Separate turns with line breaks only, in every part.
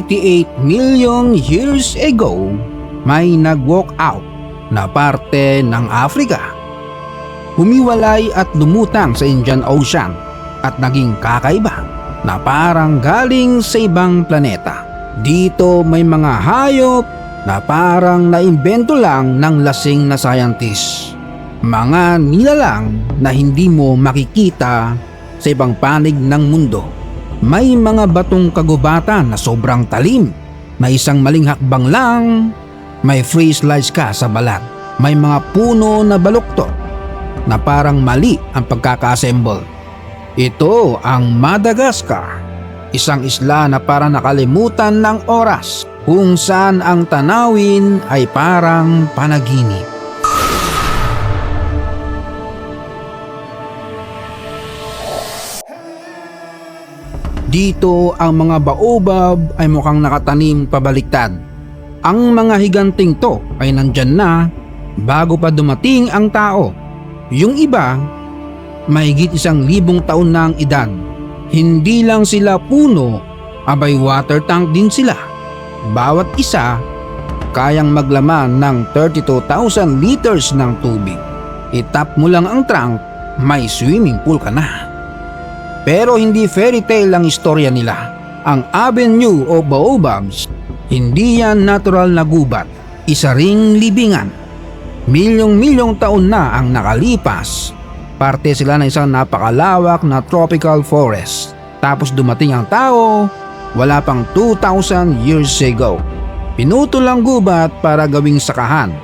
88 million years ago, may nag-walk out na parte ng Africa. Humiwalay at lumutang sa Indian Ocean at naging kakaiba na parang galing sa ibang planeta. Dito may mga hayop na parang naimbento lang ng lasing na scientist. Mga nilalang na hindi mo makikita sa ibang panig ng mundo. May mga batong kagubatan na sobrang talim. May isang maling hakbang lang, may freeze-slice ka sa balat. May mga puno na baluktot na parang mali ang pagkaka-assemble. Ito ang Madagascar, isang isla na parang nakalimutan ng oras, kung saan ang tanawin ay parang panaginip. Dito ang mga baobab ay mukhang nakatanim pabaliktad. Ang mga higanting to ay nandyan na bago pa dumating ang tao. Yung iba, mahigit 1,000 taon na ang edad. Hindi lang sila puno, abay water tank din sila. Bawat isa, kayang maglaman ng 32,000 liters ng tubig. Itap mo lang ang trunk, may swimming pool ka na. Pero hindi fairy tale ang istorya nila. Ang avenue o baobabs, hindi yan natural na gubat, isa ring libingan. Milyong-milyong taon na ang nakalipas. Parte sila ng isang napakalawak na tropical forest. Tapos dumating ang tao, wala pang 2,000 years ago. Pinutol ang gubat para gawing sakahan.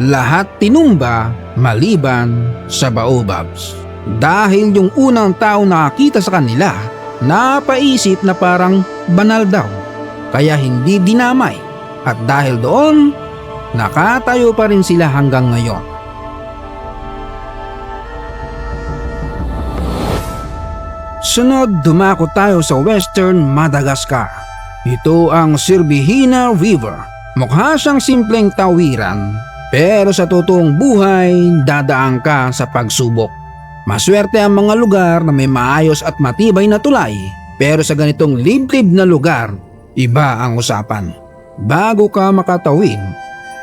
Lahat tinumba maliban sa baobabs. Dahil yung unang tao nakakita sa kanila, napaisip na parang banal daw. Kaya hindi dinamay. At dahil doon, nakatayo pa rin sila hanggang ngayon. Sunod, dumako tayo sa Western Madagascar. Ito ang Sirbihina River. Mukha siyang simpleng tawiran, pero sa totoong buhay, dadaan ka sa pagsubok. Maswerte ang mga lugar na may maayos at matibay na tulay, pero sa ganitong liblib na lugar, iba ang usapan. Bago ka makatawid,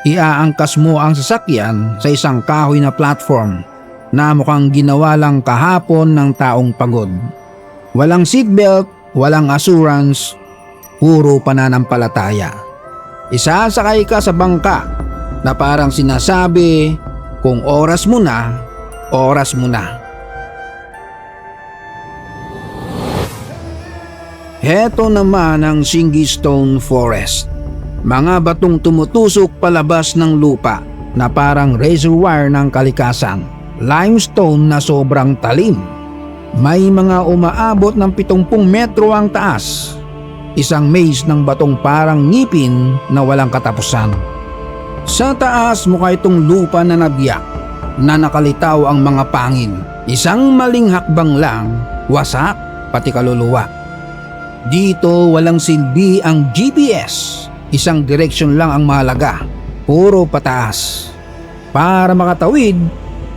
iaangkas mo ang sasakyan sa isang kahoy na platform na mukhang ginawa lang kahapon ng taong pagod. Walang seatbelt, walang assurance, puro pananampalataya. Isasakay ka sa bangka na parang sinasabi, kung oras mo na, oras mo na. Heto naman ang Shingistone Forest. Mga batong tumutusok palabas ng lupa na parang reservoir ng kalikasan. Limestone na sobrang talim. May mga umaabot ng 70 metro ang taas. Isang maze ng batong parang ngipin na walang katapusan. Sa taas mukha itong lupa na nabiyak na nakalitaw ang mga pangin. Isang maling hakbang lang, wasak pati kaluluwa. Dito walang silbi ang GPS. Isang direksyon lang ang mahalaga. Puro pataas. Para makatawid,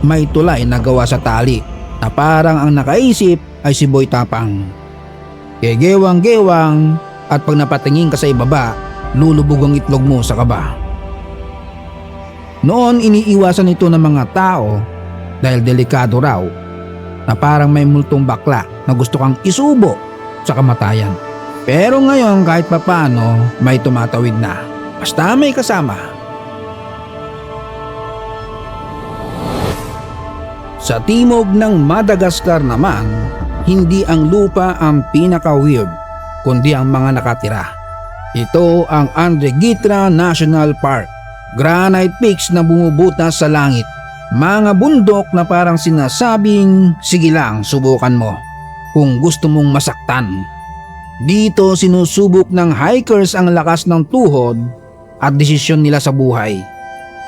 may tulay na gawa sa tali na parang ang nakaisip ay si Boy Tapang. Gegewang-gewang at pag napatingin ka sa ibaba, lulubog ang itlog mo sa kaba. Noon iniiwasan ito ng mga tao dahil delikado raw na parang may multong bakla na gusto kang isubo sa kamatayan. Pero ngayon kahit papaano may tumatawid na. Basta may kasama. Sa timog ng Madagascar naman, hindi ang lupa ang pinaka-weird, kundi ang mga nakatira. Ito ang Andrigitra National Park. Granite peaks na bumubutas sa langit. Mga bundok na parang sinasabing, sige lang, subukan mo kung gusto mong masaktan. Dito sinusubok ng hikers ang lakas ng tuhod at desisyon nila sa buhay.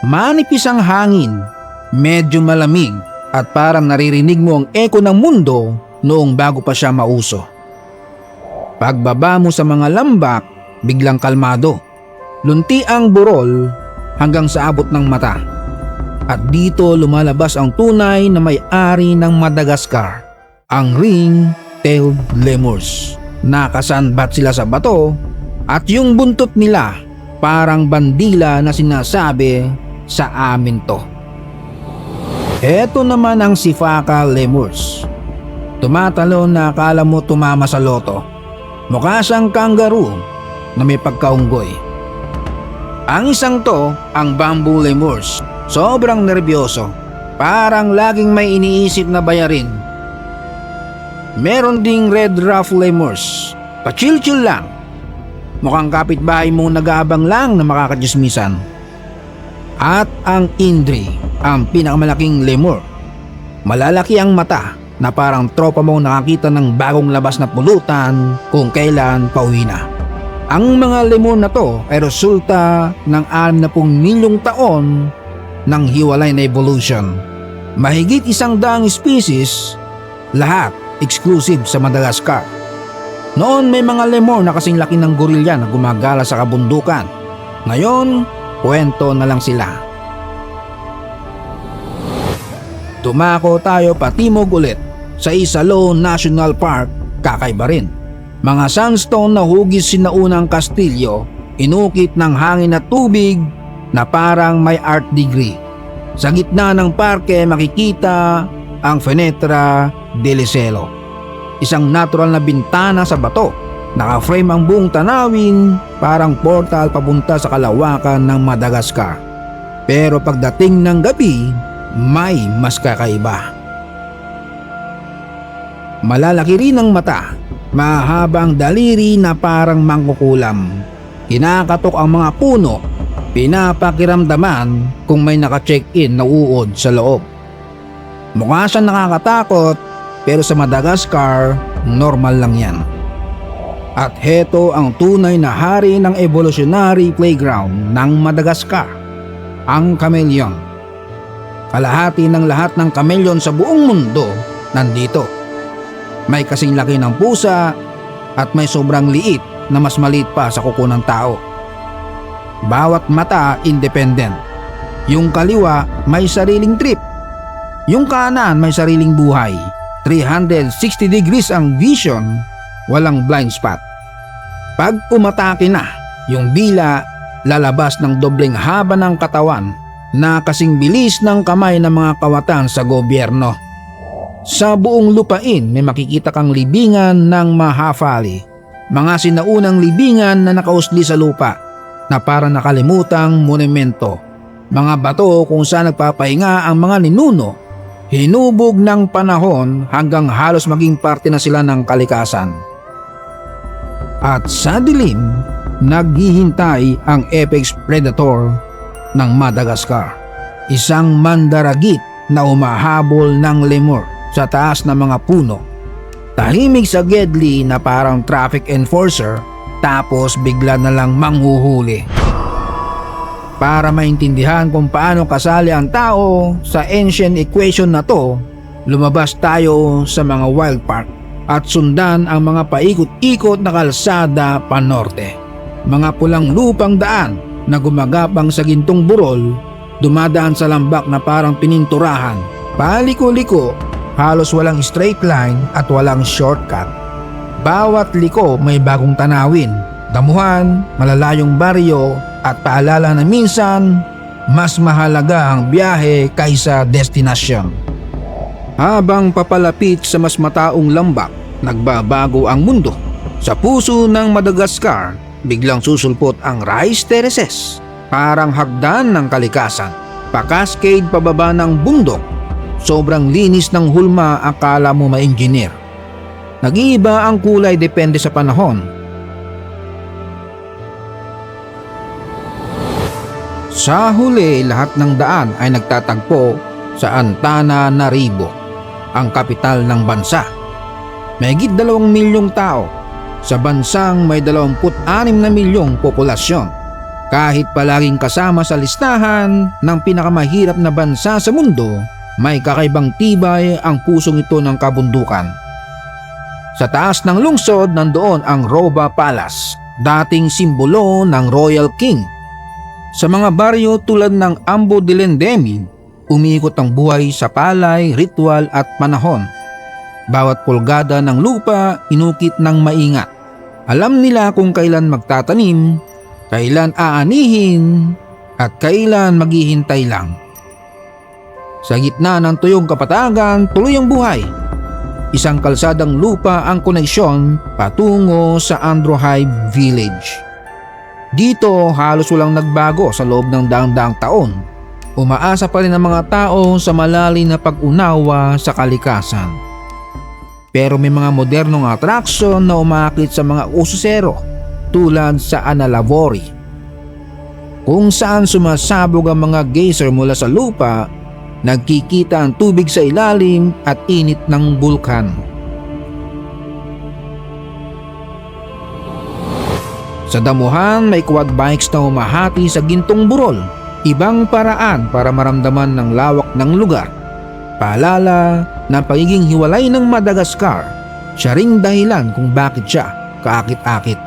Manipis ang hangin, medyo malamig at parang naririnig mo ang eko ng mundo noong bago pa siya mauso. Pagbaba mo sa mga lambak, biglang kalmado. Lunti ang burol hanggang sa abot ng mata. At dito lumalabas ang tunay na may-ari ng Madagascar, ang ring-tailed lemurs. Nakasanbat sila sa bato At yung buntot nila parang bandila na sinasabi, sa amin to. Eto naman ang Sifaka lemurs. Tumatalon na akala mo tumama sa loto. Mukha siyang kangaroo na may pagkaunggoy. Ang isang to, ang bamboo lemurs. Sobrang nervyoso. Parang laging may iniisip na bayarin. Meron ding red ruff lemurs. Pa-chill-chill lang. Mukhang kapitbahay mong nag-aabang lang na makakadismisan. At ang Indri, ang pinakamalaking lemur. Malalaki ang mata na parang tropa mong nakakita ng bagong labas na pulutan kung kailan pauwi na. Ang mga lemur na to ay resulta ng 60 milyong taon ng hiwalay na evolution. Mahigit 100 species, lahat exclusive sa Madagascar. Noon may mga lemur na kasing laki ng gorilya na gumagala sa kabundukan. Ngayon, kwento na lang sila. Tumako tayo patimog ulit sa Isalo National Park, kakaiba rin. Mga sandstone na hugis sinaunang kastilyo, inukit ng hangin at tubig na parang may art degree. Sa gitna ng parke makikita ang Fenetra del Cielo. Isang natural na bintana sa bato. Naka-frame ang buong tanawin, parang portal papunta sa kalawakan ng Madagascar. Pero pagdating ng gabi, may mas kakaiba. Malalaki rin ang mata, mahabang daliri na parang mangkukulam. Kinakatok ang mga puno, pinapakiramdaman kung may naka-check-in na uod sa loob. Mukha siyang nakakatakot, pero sa Madagascar, normal lang yan. At heto ang tunay na hari ng evolutionary playground ng Madagascar, ang chameleon. Kalahati ng lahat ng chameleon sa buong mundo nandito. May kasing laki ng pusa at may sobrang liit na mas maliit pa sa kuko ng tao. Bawat mata independent. Yung kaliwa may sariling trip. Yung kanan may sariling buhay. 360 degrees ang vision, walang blind spot. Pag umatake na, yung dila lalabas ng dobleng haba ng katawan na kasing bilis ng kamay ng mga kawatan sa gobyerno. Sa buong lupain may makikita kang libingan ng mahafali, mga sinaunang libingan na nakausli sa lupa na para nakalimutang monumento, mga bato kung saan nagpapahinga ang mga ninuno. Hinubog ng panahon hanggang halos maging parte na sila ng kalikasan. At sa dilim, naghihintay ang apex predator ng Madagascar. Isang mandaragit na umahabol ng lemur sa taas ng mga puno. Tahimik sa gedli na parang traffic enforcer, tapos bigla na lang manghuhuli. Para maintindihan kung paano kasali ang tao sa ancient equation na to, lumabas tayo sa mga wild park at sundan ang mga paikot-ikot na kalsada panorte. Mga pulang lupang daan na gumagapang sa gintong burol, dumadaan sa lambak na parang pininturahan. Paliko-liko, halos walang straight line at walang shortcut. Bawat liko may bagong tanawin, damuhan, malalayong baryo, at paalala na minsan, mas mahalaga ang biyahe kaysa destinasyon. Habang papalapit sa mas mataong lambak, nagbabago ang mundo. Sa puso ng Madagascar, biglang susulpot ang rice terraces, parang hagdan ng kalikasan. Pa-cascade pababa ng bundok, sobrang linis ng hulma, akala mo ma-engineer. Nag-iiba ang kulay depende sa panahon. Sa huli, lahat ng daan ay nagtatagpo sa Antananarivo, ang kapital ng bansa. Mahigit 2 milyong tao sa bansang may 26 na milyong populasyon. Kahit palaging kasama sa listahan ng pinakamahirap na bansa sa mundo, may kakaibang tibay ang pusong ito ng kabundukan. Sa taas ng lungsod nandoon ang Roba Palace, dating simbolo ng Royal King. Sa mga baryo tulad ng Ambo de Lendemi, umiikot ang buhay sa palay, ritual at panahon. Bawat pulgada ng lupa inukit ng maingat. Alam nila kung kailan magtatanim, kailan aanihin, at kailan maghihintay lang. Sa gitna ng tuyong kapatagan, tuloy ang buhay. Isang kalsadang lupa ang koneksyon patungo sa Androhive Village. Dito halos walang nagbago sa loob ng daang-daang taon. Umaasa pa rin ang mga tao sa malalim na pag-unawa sa kalikasan. Pero may mga modernong atraksyon na umakit sa mga ususero tulad sa Analavori, kung saan sumasabog ang mga geyser mula sa lupa, nagkikita ang tubig sa ilalim at init ng bulkan. Sa damuhan may quad bikes na humahati sa gintong burol, ibang paraan para maramdaman ng lawak ng lugar. Paalala ng pagiging hiwalay ng Madagascar, siya ring dahilan kung bakit siya kaakit-akit.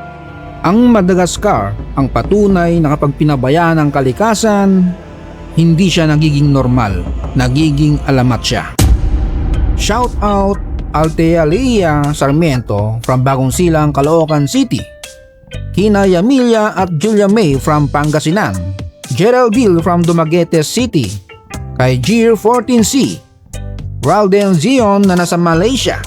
Ang Madagascar ang patunay na kapag pinabayaan ang kalikasan, hindi siya nagiging normal, nagiging alamat siya. Shout out Altea Lea Sarmiento from Bagong Silang, Caloocan City, kina Yamilia at Julia May from Pangasinan, Geraldine from Dumaguete City, kay Gir 14C, Ralden Zion na nasa Malaysia,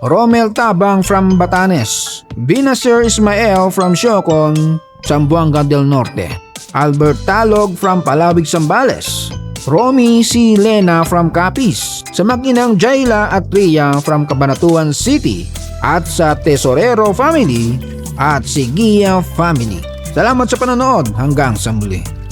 Romel Tabang from Batanes, Binasir Ismael from Siocon, Zamboanga del Norte, Albert Talog from Palawig, Zambales, Romy C. Lena from Capiz, sa mag-inang Jayla at Ria from Cabanatuan City, at sa Tesorero family at si Gia family. Salamat sa panonood, hanggang sa muli.